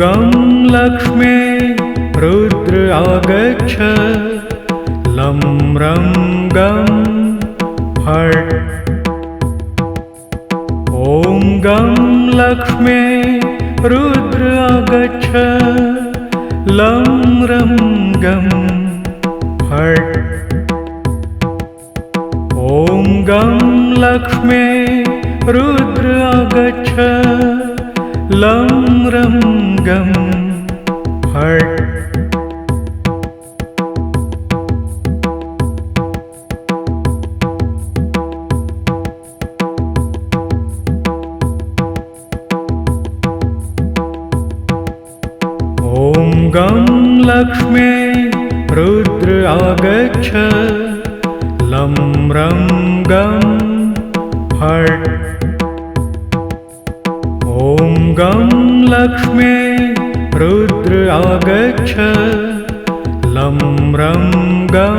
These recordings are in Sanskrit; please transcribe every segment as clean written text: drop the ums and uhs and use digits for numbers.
गं लक्ष्मी रुद्र आगच्छ लं रं गं फट् ॐ गं लक्ष्मी रुद्र आगच्छ लं रं गं फट् ॐ गं लक्ष्मी रुद्र आगच्छ लं रं गं फट् ॐ गं लक्ष्मी रुद्र आगच्छ लं रं गं फट् ॐ गं लक्ष्मी रुद्र आगच्छ लं रं गं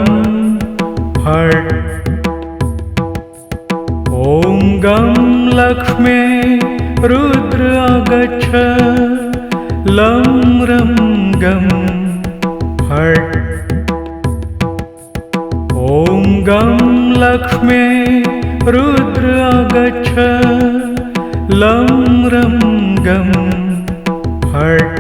फट् ॐ गं लक्ष्मी रुद्र आगच्छ लं रं गं फट् ॐ गं लक्ष्मी रुद्र आगच्छ लं रं गं फट्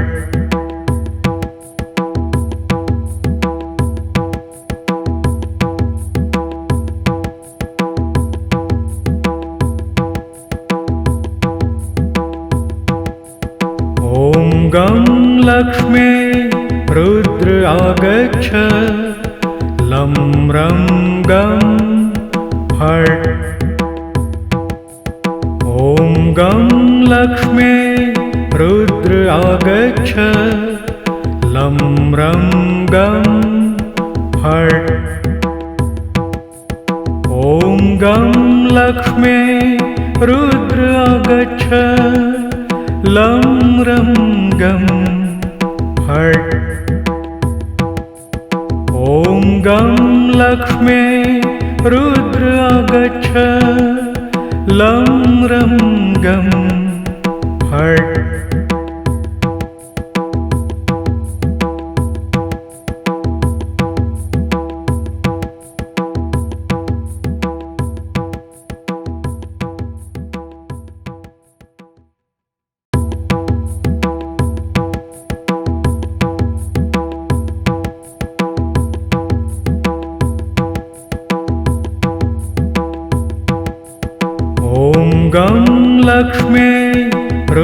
ॐ गं लक्ष्मी रुद्र आगच्छ लं रं गं फट् ॐ गं लक्ष्मी रुद्र आगच्छ लं रं गं फट् ॐ गं लक्ष्मी रुद्र आगच्छ लं रं गं फट् ॐ गं लक्ष्मी रुद्र आगच्छ लं रं गं फट् ॐ गं लक्ष्मी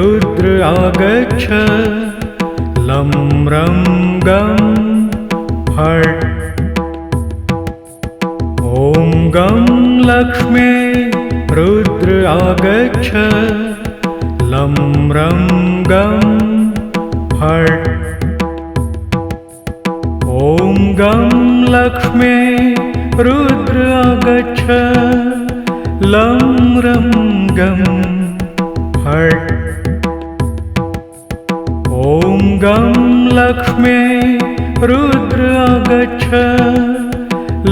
रुद्र आगच्छ लं रं गं फट् ॐ गं लक्ष्मी रुद्र आगच्छ लं रं गं फट् ॐ गं लक्ष्मी रुद्र आगच्छ लं रं गं फट् ॐ गं लक्ष्मी रुद्र आगच्छ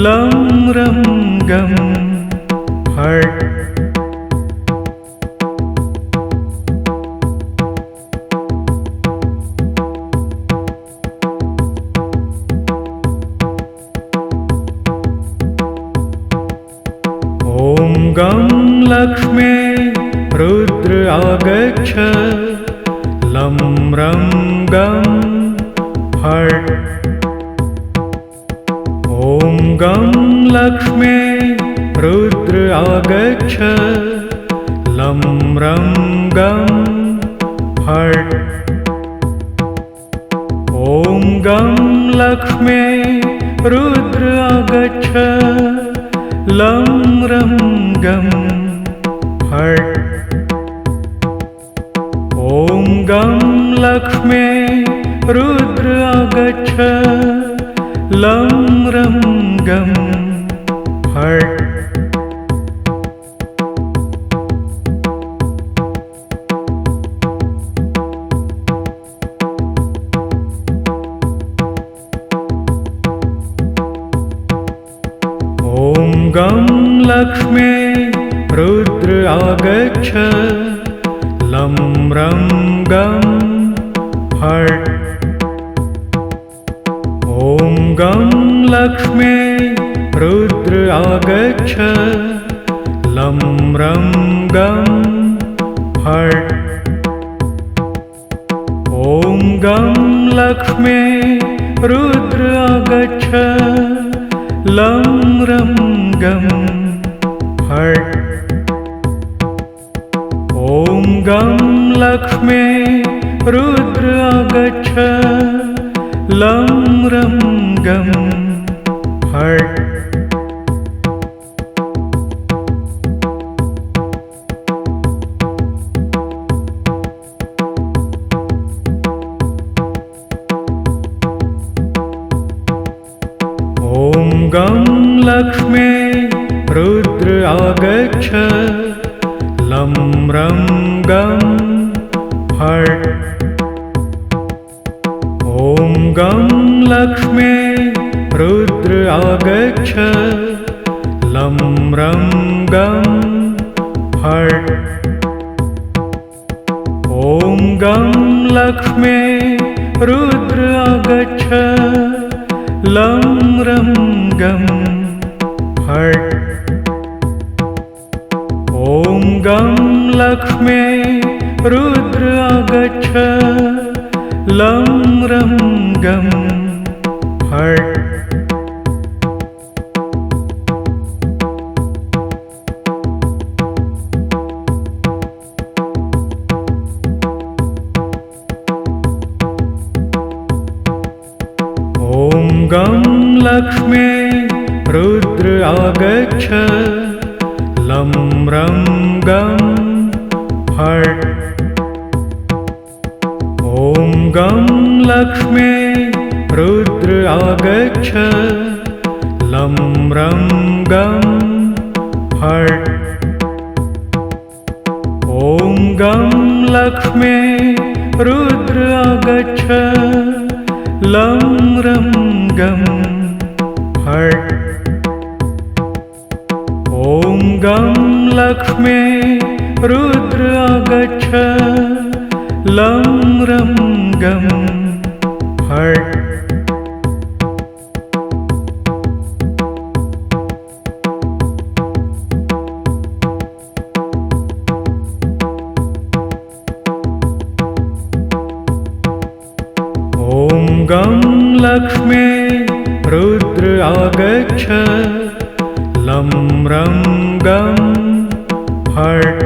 लं रं गं फट् ॐ गं लक्ष्मी रुद्र आगच्छ लं रं गं फट् ॐ गं लक्ष्मी रुद्र आगच्छ लं रं गं फट् ॐ गं लक्ष्मी रुद्र आगच्छ लं रं गं फट् ॐ गं लक्ष्मी रुद्र आगच्छ लं रं गं फट् ॐ गं लक्ष्मी रुद्र आगच्छ लं रं गं फट् आगच्छ लं रं गं फट् ॐ गं लक्ष्मे रुद्र आगच्छ लं रं गं फट् ॐ गं लक्ष्मे रुद्र आगच्छ लं रं गं फट् ॐ गं लक्ष्मे रुद्र आगच्छ लं रं गं फट् ॐ गं लक्ष्मे रुद्र आगच्छ लं रं गं फट् ॐ गं लक्ष्मे रुद्र आगच्छ लं रं गं फट् ॐ गं लक्ष्मे रुद्र आगच्छ लं रं गं फट् ॐ गं लक्ष्मे रुद्र आगच्छ लं रं गं फट् ॐ गं लक्ष्मे रुद्र आगच्छ लं रं गं फट् ॐ गं लक्ष्मे रुद्र आगच्छ लं रं गं फट् ॐ गं लक्ष्मे रुद्र आगच्छ लं रं गं फट् ॐ गं लक्ष्मे रुद्र आगच्छ लं रं गं फट्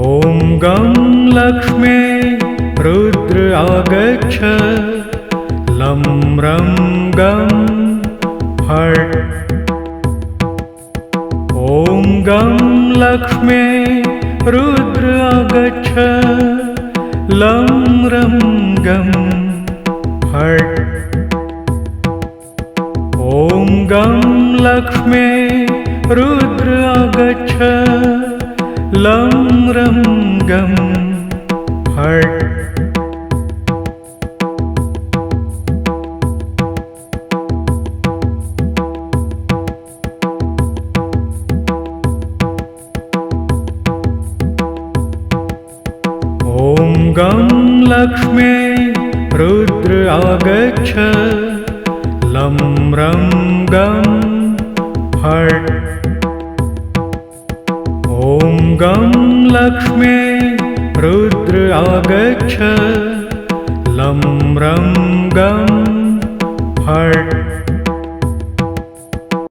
ॐ गं लक्ष्मे रुद्र आगच्छ लं रं गं फट् ॐ गं लक्ष्मे रुद्र आगच्छ लं रं गं फट् ॐ गं लक्ष्मे रुद्र आगच्छ लं रं गं फट् ॐ गं लक्ष्मे रुद्र आगच्छ लं रं गं फट् ॐ गं लक्ष्मे रुद्र आगच्छ लं रं गं फट्